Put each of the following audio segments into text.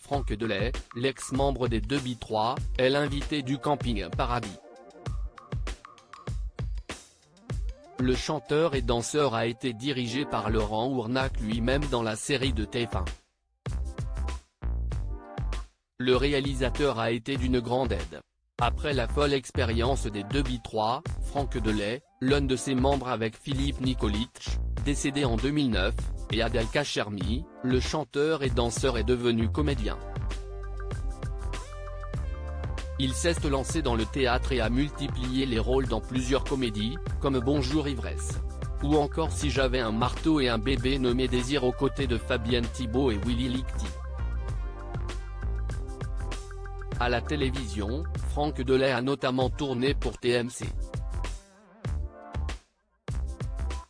Franck Delay, l'ex-membre des 2B3, est l'invité du Camping Paradis. Le chanteur et danseur a été dirigé par Laurent Ournac lui-même dans la série de TF1. Le réalisateur a été d'une grande aide. Après la folle expérience des 2B3, Franck Delay, l'un de ses membres avec Philippe Nikolic, décédé en 2009, et Adel Kachermi, le chanteur et danseur est devenu comédien. Il s'est lancé dans le théâtre et a multiplié les rôles dans plusieurs comédies, comme Bonjour Ivresse. Ou encore Si j'avais un marteau et un bébé nommé Désir aux côtés de Fabienne Thibault et Willy Lichty. À la télévision, Franck Delay a notamment tourné pour TMC.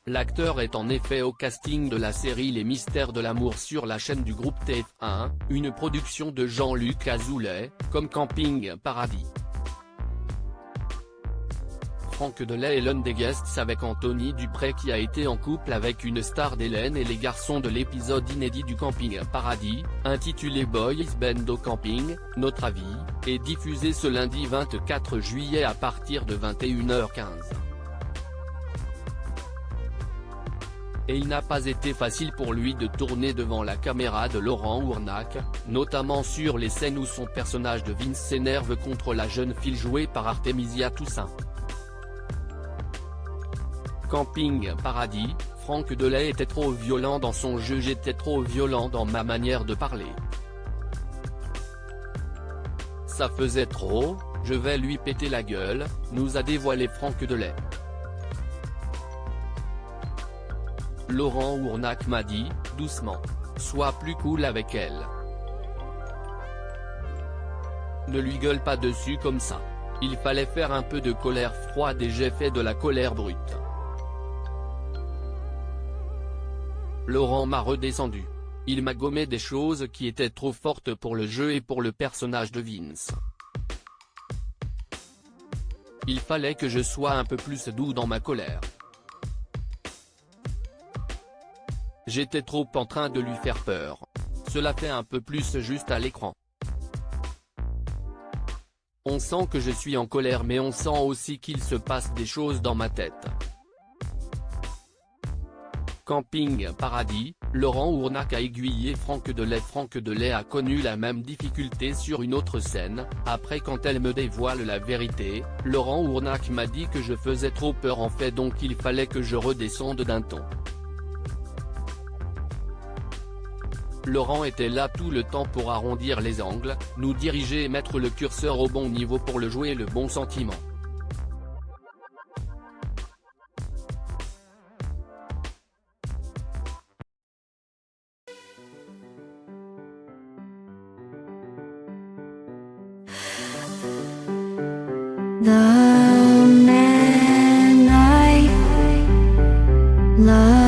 L'acteur est en effet au casting de la série Les Mystères de l'amour sur la chaîne du groupe TF1, une production de Jean-Luc Azoulay, comme Camping Paradis. Franck Delay est l'un des guests avec Anthony Dupré qui a été en couple avec une star d'Hélène et les garçons de l'épisode inédit du Camping Paradis, intitulé Boys Band au Camping, Notre avis, et diffusé ce lundi 24 juillet à partir de 21h15. Et il n'a pas été facile pour lui de tourner devant la caméra de Laurent Ournac, notamment sur les scènes où son personnage de Vince s'énerve contre la jeune fille jouée par Artemisia Toussaint. Camping Paradis, Franck Delay était trop violent dans son jeu, j'étais trop violent dans ma manière de parler. Ça faisait trop, je vais lui péter la gueule, nous a dévoilé Franck Delay. Laurent Ournac m'a dit, doucement. Sois plus cool avec elle. Ne lui gueule pas dessus comme ça. Il fallait faire un peu de colère froide et j'ai fait de la colère brute. Laurent m'a redescendu. Il m'a gommé des choses qui étaient trop fortes pour le jeu et pour le personnage de Vince. Il fallait que je sois un peu plus doux dans ma colère. J'étais trop en train de lui faire peur. Cela fait un peu plus juste à l'écran. On sent que je suis en colère mais on sent aussi qu'il se passe des choses dans ma tête. Camping Paradis, Laurent Ournac a aiguillé Franck Delay. Franck Delay a connu la même difficulté sur une autre scène, après quand elle me dévoile la vérité, Laurent Ournac m'a dit que je faisais trop peur en fait donc il fallait que je redescende d'un ton. Laurent était là tout le temps pour arrondir les angles, nous diriger et mettre le curseur au bon niveau pour le jouer le bon sentiment. The man I love